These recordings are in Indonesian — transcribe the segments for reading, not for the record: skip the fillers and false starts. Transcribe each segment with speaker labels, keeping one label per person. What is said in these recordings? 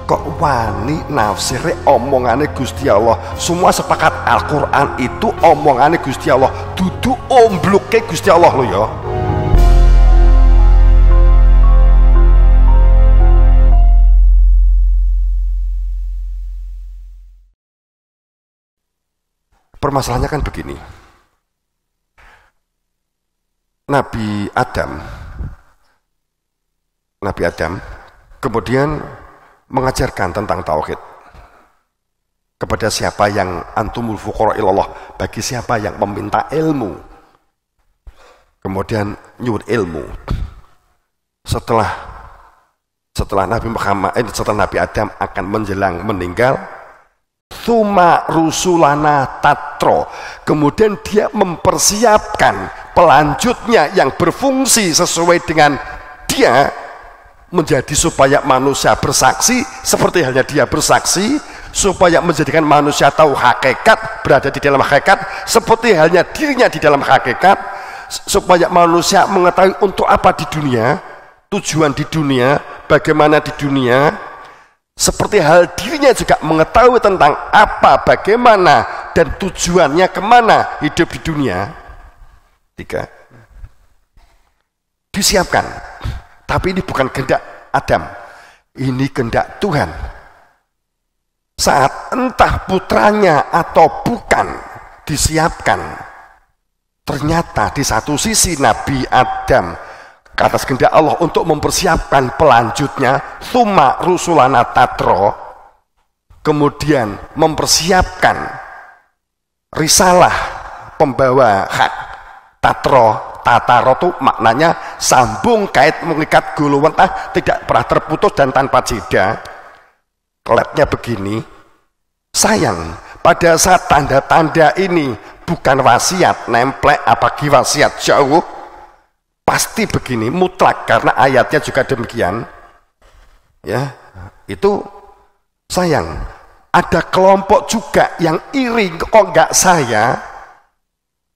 Speaker 1: kok wani nafsire omongane Gusti Allah. Semua sepakat Al-Quran itu omongane Gusti Allah, dudu ombluke Gusti Allah lo ya. Permasalahannya kan begini, Nabi Adam kemudian mengajarkan tentang tauhid kepada siapa yang antumul fuqara ilallah, bagi siapa yang meminta ilmu, kemudian nyuwun ilmu. Setelah Nabi Muhammad, setelah Nabi Adam akan menjelang meninggal, Tsumma rusulana tatro, kemudian dia mempersiapkan pelanjutnya yang berfungsi sesuai dengan dia, menjadi supaya manusia bersaksi seperti halnya dia bersaksi, supaya menjadikan manusia tahu hakikat, berada di dalam hakikat seperti halnya dirinya di dalam hakikat, supaya manusia mengetahui untuk apa di dunia, tujuan di dunia, bagaimana di dunia, seperti hal dirinya juga mengetahui tentang apa, bagaimana, dan tujuannya kemana hidup di dunia. 3. Disiapkan. Tapi ini bukan kehendak Adam, ini kehendak Tuhan. Saat entah putranya atau bukan disiapkan, ternyata di satu sisi Nabi Adam atas kehendak Allah untuk mempersiapkan pelanjutnya, tsumma rusulana tatro, kemudian mempersiapkan risalah pembawa hak. Tataro itu maknanya sambung, kait, mengikat, guluwentah, tidak pernah terputus dan tanpa jeda. Kletnya begini, sayang pada saat tanda-tanda ini bukan wasiat nemplek apalagi wasiat jauh, pasti begini mutlak, karena ayatnya juga demikian ya. Itu sayang ada kelompok juga yang iri, kok enggak saya,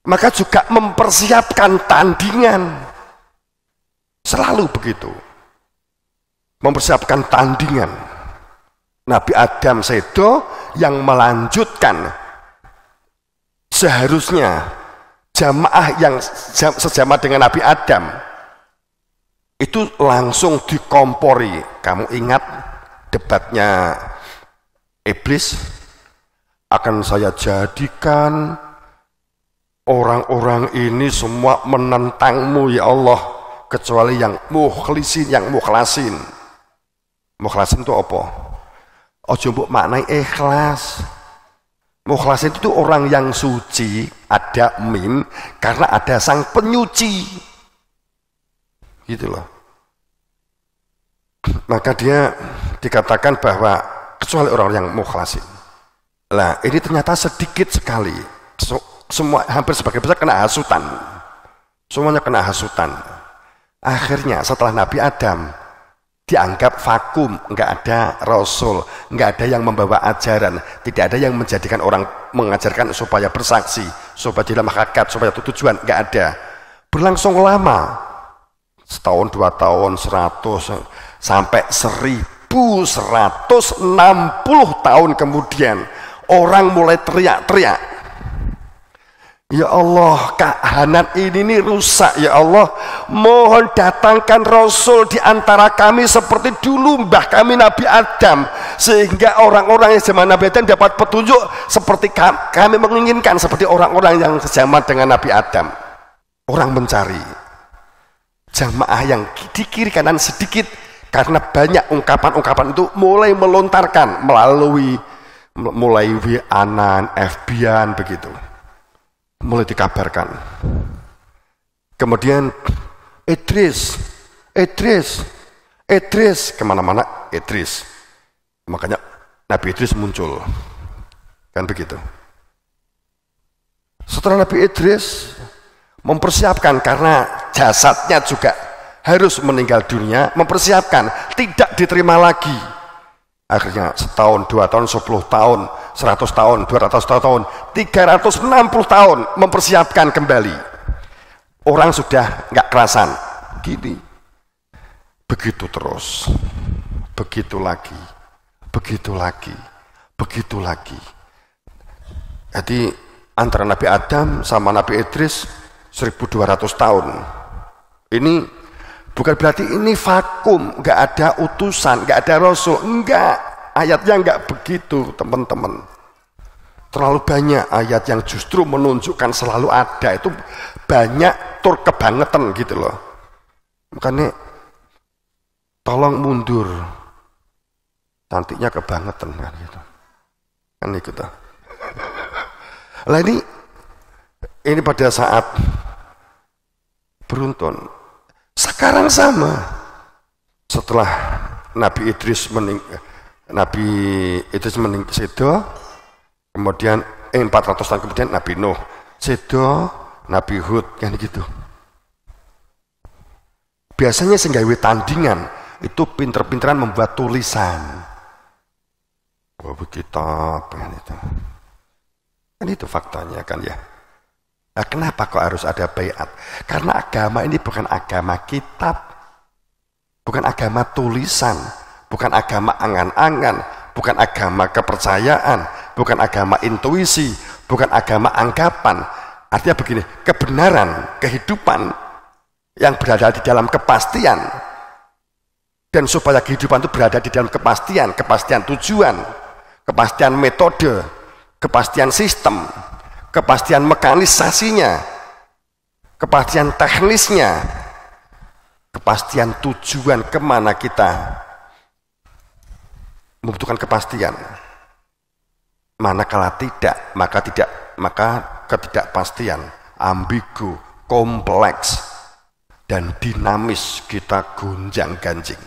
Speaker 1: maka juga mempersiapkan tandingan, selalu begitu, mempersiapkan tandingan. Nabi Adam sedo yang melanjutkan, seharusnya jamaah yang sejamaah dengan Nabi Adam itu langsung dikompori. Kamu ingat debatnya iblis? Akan saya jadikan orang-orang ini semua menentangmu ya Allah, kecuali yang mukhlisin, yang mukhlasin. Mukhlasin itu apa? Ojo mbok maknai ikhlas. Mukhlasin itu orang yang suci, ada mim, karena ada sang penyuci, gitu loh. Maka dia dikatakan bahwa kecuali orang yang mukhlasin. Lah ini ternyata sedikit sekali, semua hampir sebagian besar kena hasutan, semuanya kena hasutan. Akhirnya setelah Nabi Adam dianggap vakum, nggak ada rasul, nggak ada yang membawa ajaran, tidak ada yang menjadikan orang mengajarkan supaya bersaksi, supaya dalam hakikat, supaya tujuan, nggak ada. Berlangsung lama, setahun, 2 tahun, 100 sampai 1160 tahun kemudian, orang mulai teriak-teriak, ya Allah, kahanan ini rusak ya Allah, mohon datangkan Rasul di antara kami seperti dulu mbah kami Nabi Adam, sehingga orang-orang yang zaman Nabi Adam dapat petunjuk seperti kami menginginkan, seperti orang-orang yang sejaman dengan Nabi Adam. Orang mencari jamaah yang di kiri kanan sedikit, karena banyak ungkapan-ungkapan itu mulai melontarkan melalui mulai WA-an, FB-an begitu, mulai dikabarkan. Kemudian Idris kemana-mana Idris, makanya Nabi Idris muncul, kan begitu. Setelah Nabi Idris mempersiapkan, karena jasadnya juga harus meninggal dunia, mempersiapkan, tidak diterima lagi. Akhirnya setahun, 2 tahun, 10 tahun, 100 tahun, 200 tahun, 360 tahun mempersiapkan kembali. Orang sudah nggak kerasan, gini. Begitu terus, begitu lagi. begitu lagi, begitu lagi. Jadi antara Nabi Adam sama Nabi Idris 1200 tahun. Ini bukan berarti ini vakum, nggak ada utusan, nggak ada rasul, enggak. Ayatnya nggak begitu, teman-teman. Terlalu banyak ayat yang justru menunjukkan selalu ada, itu banyak tur kebangetan gitu loh. Makanya tolong mundur, cantiknya kebangetan kan gitu. Kan itu tuh. Lah ini pada saat beruntun. Sekarang sama. Setelah Nabi Idris sedo, kemudian 400 tahun kemudian Nabi Nuh sedo, Nabi Hud kan gitu. Biasanya senggawe tandingan itu pinter-pinteran membuat tulisan. Buku kitab kan itu. Kan itu faktanya kan ya. Nah, kenapa kok harus ada baiat? Karena agama ini bukan agama kitab, bukan agama tulisan, bukan agama angan-angan, bukan agama kepercayaan, bukan agama intuisi, bukan agama anggapan. Artinya begini, kebenaran, kehidupan yang berada di dalam kepastian, dan supaya kehidupan itu berada di dalam kepastian, kepastian tujuan, kepastian metode, kepastian sistem, kepastian mekanisasinya, kepastian teknisnya, kepastian tujuan kemana kita membutuhkan kepastian. Manakala tidak, maka ketidakpastian, ambigu, kompleks, dan dinamis kita gonjang-ganjing.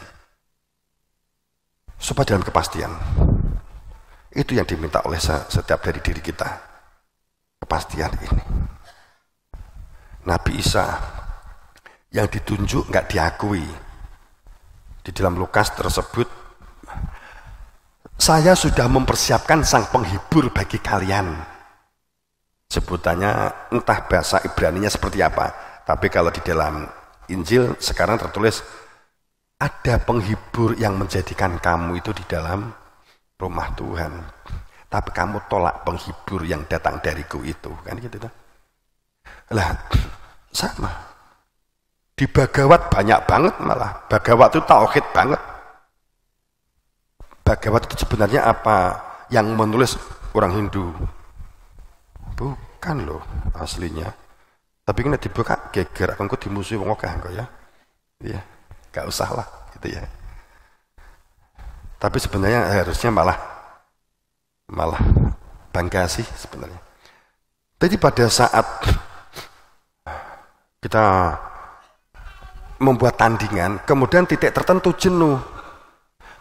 Speaker 1: Supaya dalam kepastian. Itu yang diminta oleh setiap dari diri kita. Kepastian ini. Nabi Isa yang ditunjuk nggak diakui. Di dalam Lukas tersebut, saya sudah mempersiapkan sang penghibur bagi kalian. Sebutannya entah bahasa Ibraninya seperti apa, tapi kalau di dalam Injil sekarang tertulis ada penghibur yang menjadikan kamu itu di dalam rumah Tuhan. Tapi kamu tolak penghibur yang datang dariku itu, kan gitu. Lah, sama. Di Bhagawat banyak banget malah. Bhagawat itu tauhid banget. Bhagawat itu sebenarnya apa? Yang menulis orang Hindu. Bukan loh aslinya. Tapi kena dibuka geger aku dimusuhi wong akeh kok ya. Iya, enggak usah lah gitu ya. Tapi sebenarnya harusnya malah bangga sih sebenarnya. Jadi pada saat kita membuat tandingan, kemudian titik tertentu jenuh.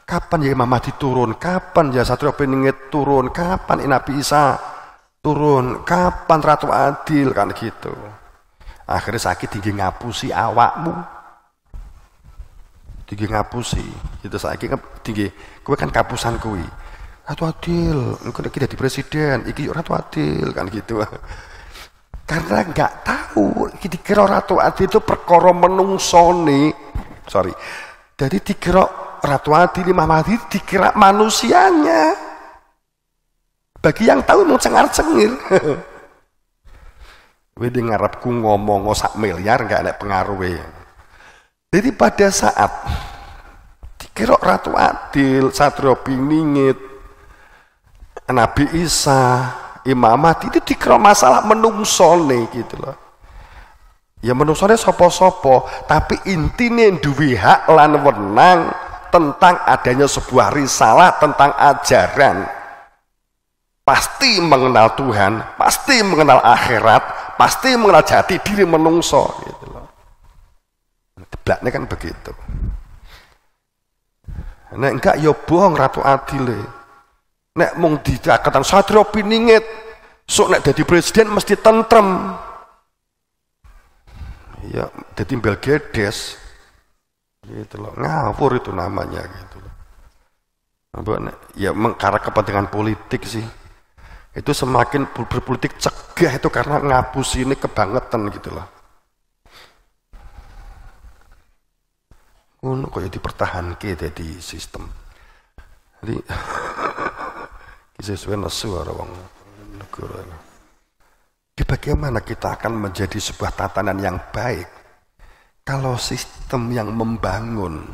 Speaker 1: Kapan ya Imam Mahdi turun? Kapan ya Satrio Beningit turun? Kapan Nabi Isa turun? Kapan Ratu Adil? Kan gitu. Akhirnya sakit tinggi ngapusi awakmu. Tinggi ngapusi. Itu sakit tinggi. Kowe kan kapusan kowe. Ratu Adil, engko kita di presiden, iki Ratu Adil kan gitu. Karena nggak tahu, dikira Ratu Adil itu perkara menungsone. Sorry. Jadi dikira Ratu Adil, Imam Mahdi dikira manusianya. Bagi yang tahu mau cengar-cengir. Wedi ngarepku ngomong sak miliar nggak ada pengaruhnya. Jadi pada saat dikira Ratu Adil, Satrio Beningit, Nabi Isa, Imam Mahdi itu dikira masalah menungsone gitu loh. Ya menungsone sopo-sopo, tapi intinya duwe hak lan wenang tentang adanya sebuah risalah tentang ajaran. Pasti mengenal Tuhan, pasti mengenal akhirat, pasti mengenal jati diri menungso gitu loh. Deblaknya kan begitu. Nek enggak ya bohong Ratu Adil. Nek mung dicakatan Satrio Beningit, sok nek dadi presiden mesti tentrem. Ya, dadi mbel gedes. Gitu loh. Ngawur itu namanya gitu loh. Ya karena kepentingan politik sih. Itu semakin berpolitik cegah itu karena ngapusi ini kebangetan gitu loh. Kok ya dipertahankan di sistem. Jadi sesuai nesu orang wong negara. Bagaimana kita akan menjadi sebuah tatanan yang baik kalau sistem yang membangun,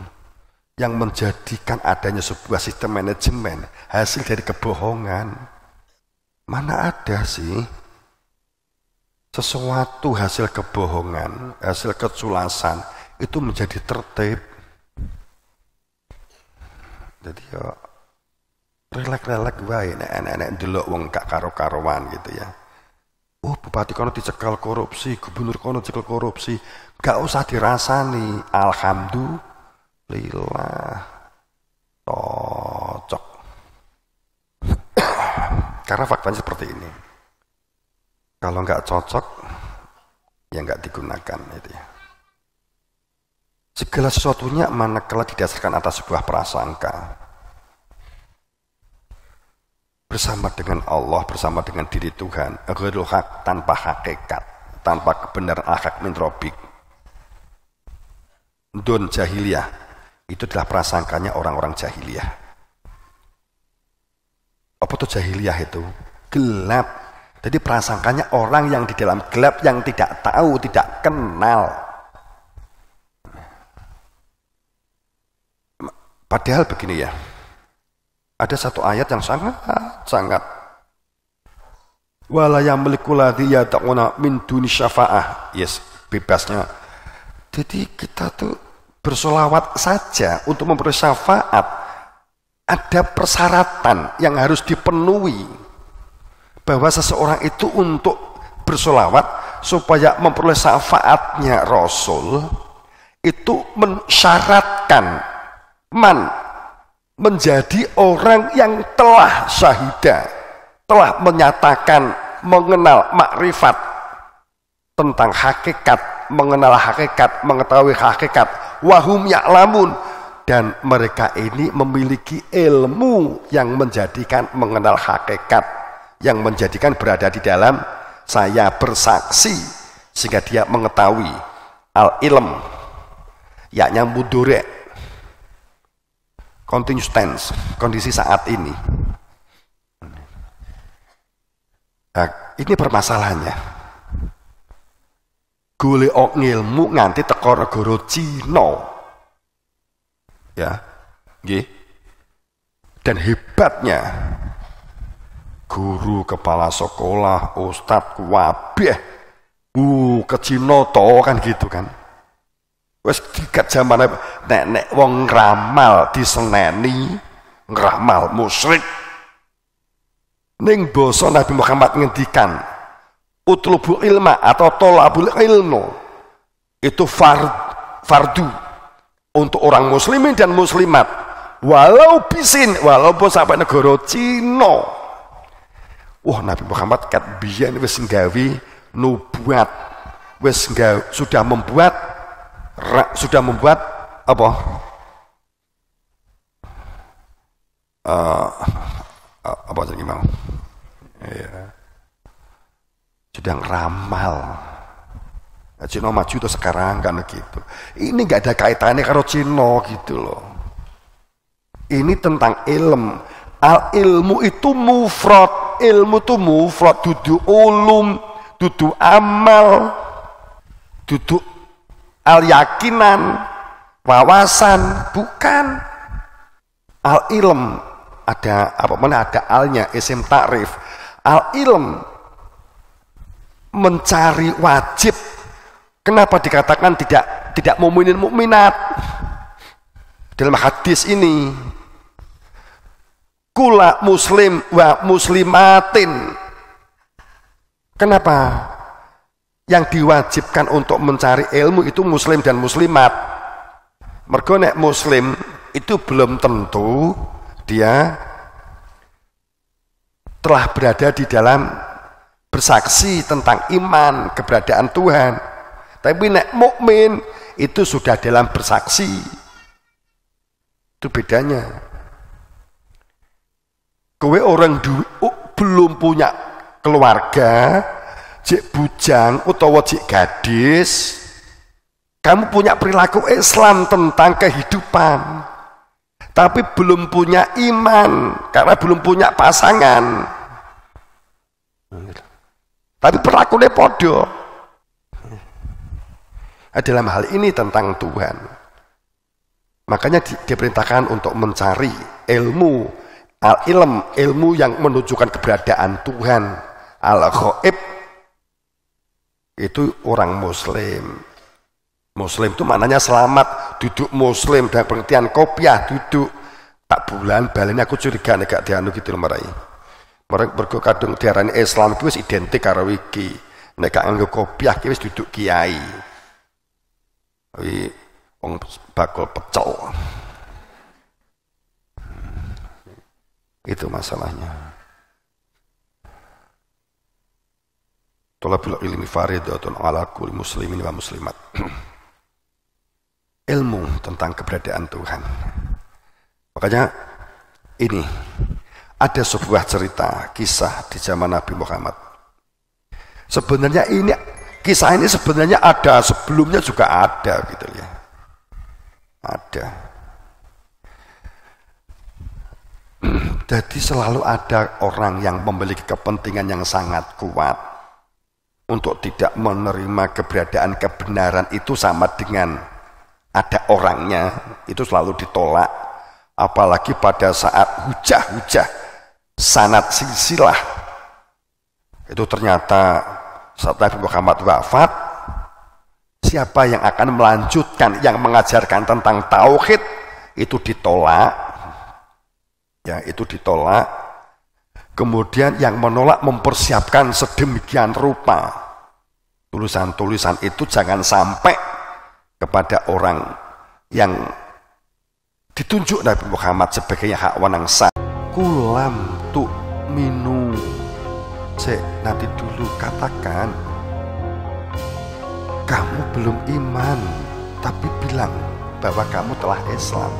Speaker 1: yang menjadikan adanya sebuah sistem manajemen hasil dari kebohongan? Mana ada sih sesuatu hasil kebohongan, hasil keculasan itu menjadi tertib? Jadi ya relak-relak wae nek ndelok wong gak karo-karoan gitu ya. Oh, bupati kono dicekal korupsi, gubernur kono dicekal korupsi, gak usah dirasani. Alhamdulillah, cocok. Karena faktanya seperti ini. Kalau nggak cocok, ya nggak digunakan itu ya. Segala sesuatunya manakala didasarkan atas sebuah prasangka. Bersama dengan Allah, bersama dengan diri Tuhan, ghairul haq, tanpa hakikat, tanpa kebenaran akak min robik. Dun jahiliyah, itu adalah prasangkanya orang-orang jahiliyah. Apa itu jahiliyah itu? Gelap. Jadi prasangkanya orang yang di dalam gelap, yang tidak tahu, tidak kenal. Padahal begini ya, ada satu ayat yang sangat wala yamliku ladzi yata'una min duni syafa'ah. Yes, bebasnya. Jadi kita tuh bersolawat saja untuk memperoleh syafaat. Ada persyaratan yang harus dipenuhi bahwa seseorang itu untuk bersolawat supaya memperoleh syafaatnya Rasul itu mensyaratkan menjadi orang yang telah syahidah, telah menyatakan, mengenal makrifat tentang hakikat, mengenal hakikat, mengetahui hakikat, wahum ya'lamun, dan mereka ini memiliki ilmu yang menjadikan mengenal hakikat, yang menjadikan berada di dalam saya bersaksi, sehingga dia mengetahui al-ilm, yakni mudhari', continuous tense, kondisi saat ini. Nah, ini permasalahannya. Golek ngilmu nganti teko negara Cina. Ya, nggih. Dan hebatnya guru, kepala sekolah, ustadz, kabeh ke Cina to kan gitu kan. Wes dikat zaman nek wong ngeramal diseneni, ngeramal musyrik. Ning basa Nabi Muhammad ngendikan utlubu ilma atau tolabul ilmu itu fardu untuk orang muslimin dan muslimat, walau bisin, walaupun sampai negara Cina. Wah, Nabi Muhammad kat biyen wis nggawe nubuat, wis sudah membuat apa? Apa jadi mau? Ya. Sudah ngeramal. Cina maju tuh sekarang kan gitu. Ini nggak ada kaitannya karo Cina gitu loh. Ini tentang ilmu. Al ilmu itu mufrad. Ilmu itu mufrad, dudu ulum, dudu amal, dudu al yakinan, wawasan, bukan. Al ilm ada apa mana, ada alnya, isim ta'rif. Al ilm mencari wajib. Kenapa dikatakan tidak mukminin mukminat dalam hadis ini? Kula muslim wa muslimatin. Kenapa? Yang diwajibkan untuk mencari ilmu itu muslim dan muslimat. Mergo nek muslim itu belum tentu dia telah berada di dalam bersaksi tentang iman, keberadaan Tuhan. Tapi nek mukmin itu sudah dalam bersaksi. Itu bedanya. Kowe orang belum punya keluarga, cek bujang utawa cek gadis, kamu punya perilaku Islam tentang kehidupan. tapi belum punya iman karena belum punya pasangan. Tapi perlakuannya podo. Dalam hal ini tentang Tuhan, makanya diperintahkan untuk mencari ilmu, ilmu yang menunjukkan keberadaan Tuhan. Al-ghaib itu orang Muslim. Muslim itu maknanya selamat, duduk Muslim dan pengertian kopiah duduk. Tak bulan balen aku curiga nek gak dianu gitu lho marai. Mergo kadung diarani Islam itu wis identik karo iki. Nek gak nganggo kopiah ki wis duduk kiai. Wong bakul pecel. Itu masalahnya. Thalabul ilmi faridatun ala kulli muslimin wa muslimat. Ilmu tentang keberadaan Tuhan. Makanya ini ada sebuah cerita kisah di zaman Nabi Muhammad. Sebenarnya ini kisah ini sebenarnya ada sebelumnya juga ada gitu ya. Ada. Jadi selalu ada orang yang memiliki kepentingan yang sangat kuat untuk tidak menerima keberadaan kebenaran itu sama dengan ada orangnya, itu selalu ditolak. Apalagi pada saat hujah-hujah sanad silsilah itu ternyata setelah Nabi Muhammad wafat, siapa yang akan melanjutkan yang mengajarkan tentang tauhid itu ditolak. Ya, itu ditolak. Kemudian yang menolak mempersiapkan sedemikian rupa. Tulisan-tulisan itu jangan sampai kepada orang yang ditunjuk Nabi Muhammad sebagai hak wenang sah. Kulam tu minu. Nanti dulu katakan kamu belum iman, tapi bilang bahwa kamu telah Islam.